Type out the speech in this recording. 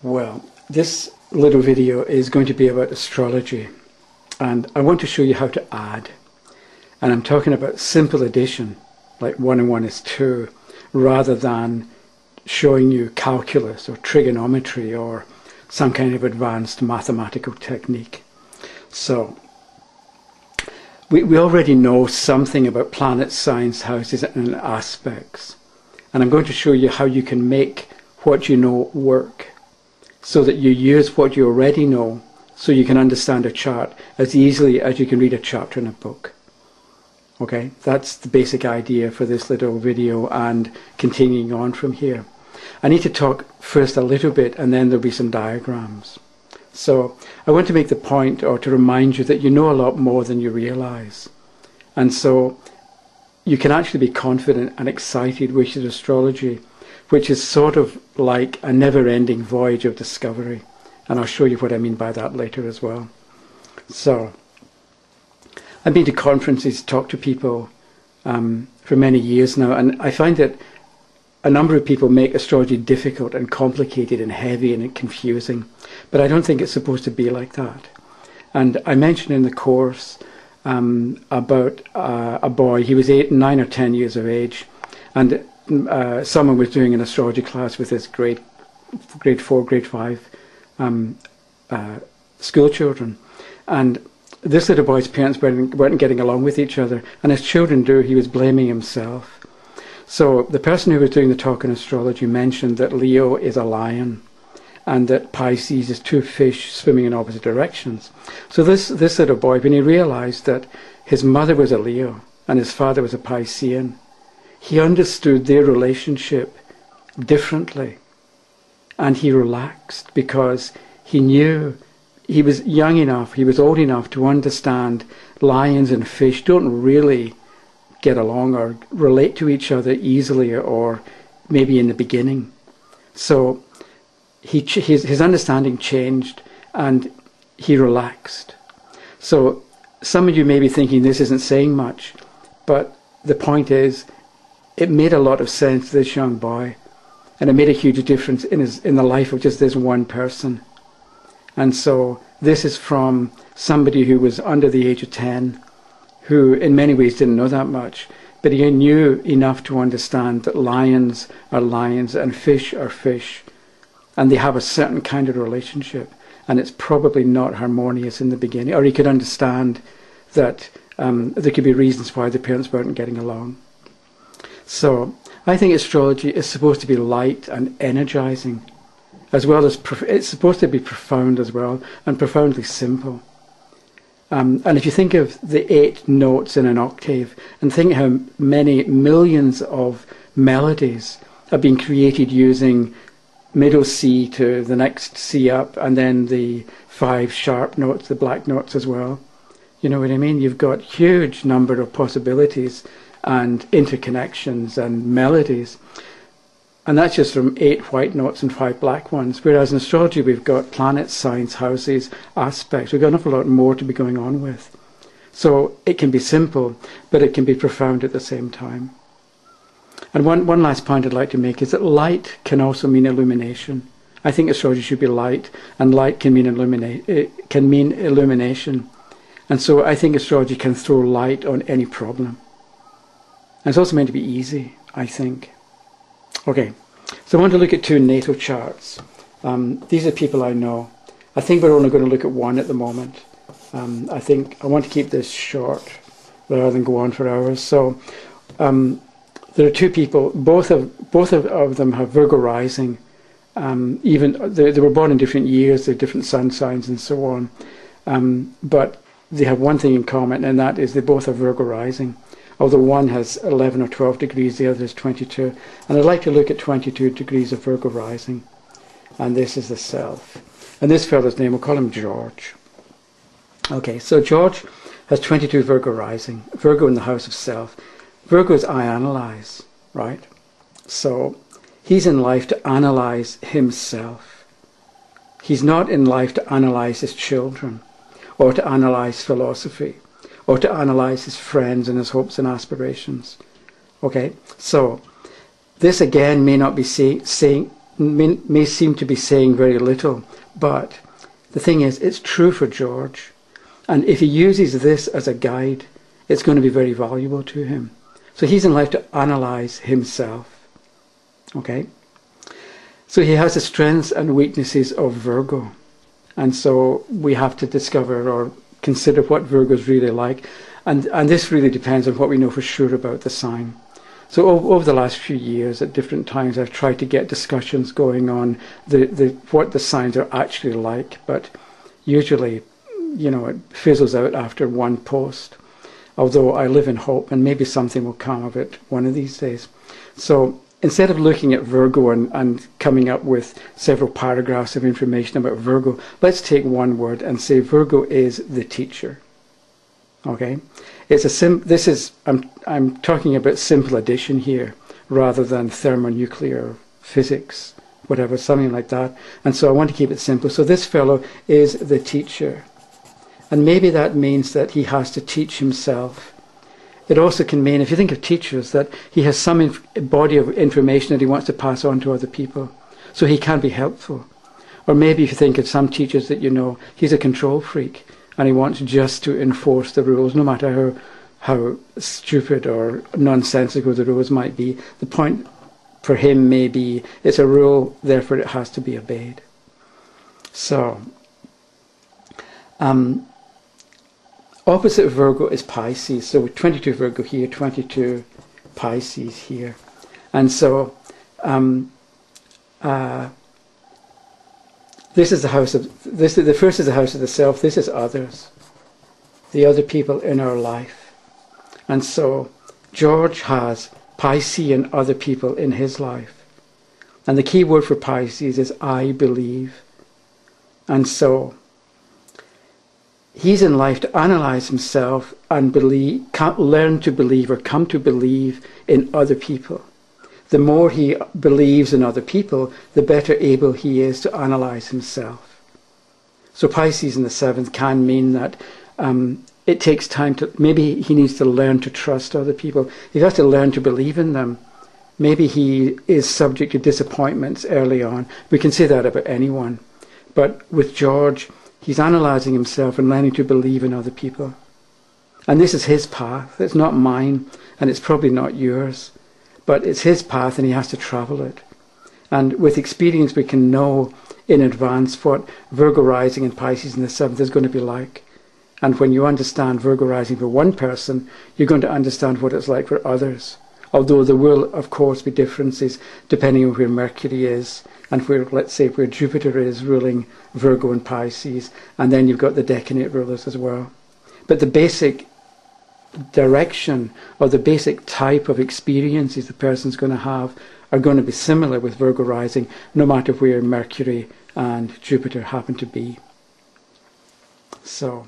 Well, this little video is going to be about astrology, and I want to show you how to add. And I'm talking about simple addition, like 1 and 1 is 2, rather than showing you calculus or trigonometry or some kind of advanced mathematical technique. So, we already know something about planet signs, houses and aspects. And I'm going to show you how you can make what you know work, so that you use what you already know so you can understand a chart as easily as you can read a chapter in a book. Okay, that's the basic idea for this little video, and continuing on from here. I need to talk first a little bit, and then there'll be some diagrams. So I want to make the point, or to remind you, that you know a lot more than you realize. And so you can actually be confident and excited with your astrology, which is sort of like a never-ending voyage of discovery. And I'll show you what I mean by that later as well. So, I've been to conferences, talked to people for many years now, and I find that a number of people make astrology difficult and complicated and heavy and confusing. But I don't think it's supposed to be like that. And I mentioned in the course about a boy. He was 9 or 10 years of age, and someone was doing an astrology class with his grade 4, grade 5 school children, and this little boy's parents weren't getting along with each other, and as children do, he was blaming himself. So the person who was doing the talk on astrology mentioned that Leo is a lion, and that Pisces is 2 fish swimming in opposite directions. So this little boy, when he realized that his mother was a Leo and his father was a Piscean, he understood their relationship differently, and he relaxed because he knew he was young enough, he was old enough to understand lions and fish don't really get along or relate to each other easily, or maybe in the beginning. So his understanding changed and he relaxed. So some of you may be thinking this isn't saying much, but the point is, it made a lot of sense to this young boy, and it made a huge difference in the life of just this one person. And so this is from somebody who was under the age of 10, who in many ways didn't know that much, but he knew enough to understand that lions are lions and fish are fish, and they have a certain kind of relationship, and it's probably not harmonious in the beginning. Or he could understand that there could be reasons why the parents weren't getting along. So I think astrology is supposed to be light and energizing, as well as it's supposed to be profound as well, and profoundly simple. And if you think of the 8 notes in an octave, and think how many millions of melodies are being created using middle C to the next C up, and then the 5 sharp notes, the black notes as well. You know what I mean? You've got huge number of possibilities and interconnections and melodies. And that's just from 8 white notes and 5 black ones. Whereas in astrology we've got planets, signs, houses, aspects. We've got an awful lot more to be going on with. So it can be simple, but it can be profound at the same time. And one last point I'd like to make is that light can also mean illumination. I think astrology should be light, and light can mean illumination. And so I think astrology can throw light on any problem. And it's also meant to be easy, I think. Okay, so I want to look at 2 natal charts. These are people I know. I think we're only going to look at 1 at the moment. I think I want to keep this short rather than go on for hours. So there are 2 people. Both of them have Virgo rising. Even they were born in different years, they're different sun signs and so on. But they have one thing in common, and that is they both have Virgo rising. Although one has 11 or 12 degrees, the other is 22. And I'd like to look at 22 degrees of Virgo rising. And this is the self. And this fellow's name, we'll call him George. Okay, so George has 22 Virgo rising. Virgo in the house of self. Virgo is I analyze, right? So he's in life to analyze himself. He's not in life to analyze his children, or to analyze philosophy, or to analyze his friends and his hopes and aspirations. Okay, so this again may not be saying may seem to be saying very little, but the thing is, it's true for George. And if he uses this as a guide, it's going to be very valuable to him. So he's in life to analyze himself. Okay? So he has the strengths and weaknesses of Virgo. And so we have to discover or consider what Virgo's really like. And this really depends on what we know for sure about the sign. So over the last few years, at different times, I've tried to get discussions going on what the signs are actually like. But usually, it fizzles out after one post. Although I live in hope, and maybe something will come of it one of these days. So instead of looking at Virgo and coming up with several paragraphs of information about Virgo, let's take one word and say Virgo is the teacher. Okay, I'm talking about simple addition here rather than thermonuclear physics, whatever, something like that. And so I want to keep it simple. So this fellow is the teacher. And maybe that means that he has to teach himself. It also can mean, if you think of teachers, that he has some body of information that he wants to pass on to other people. So he can be helpful. Or maybe if you think of some teachers that he's a control freak and he wants just to enforce the rules, no matter how stupid or nonsensical the rules might be. The point for him may be it's a rule, therefore it has to be obeyed. So, opposite Virgo is Pisces. So 22 Virgo here, 22 Pisces here. And so this is the house of the first is the house of the self, this is others. The other people in our life. And so George has Piscean other people in his life. And the key word for Pisces is I believe. And so he's in life to analyze himself and learn to believe or come to believe in other people. The more he believes in other people, the better able he is to analyze himself. So Pisces in the 7th can mean that it takes time to, maybe he needs to learn to trust other people. He has to learn to believe in them. Maybe he is subject to disappointments early on. We can say that about anyone. But with George, he's analysing himself and learning to believe in other people. And this is his path. It's not mine, and it's probably not yours. But it's his path, and he has to travel it. And with experience, we can know in advance what Virgo rising and Pisces in the 7th is going to be like. And when you understand Virgo rising for one person, you're going to understand what it's like for others. Although there will, of course, be differences depending on where Mercury is and where, let's say, where Jupiter is ruling Virgo and Pisces. And then you've got the decanate rulers as well. But the basic direction or the basic type of experiences the person's going to have are going to be similar with Virgo rising, no matter where Mercury and Jupiter happen to be. So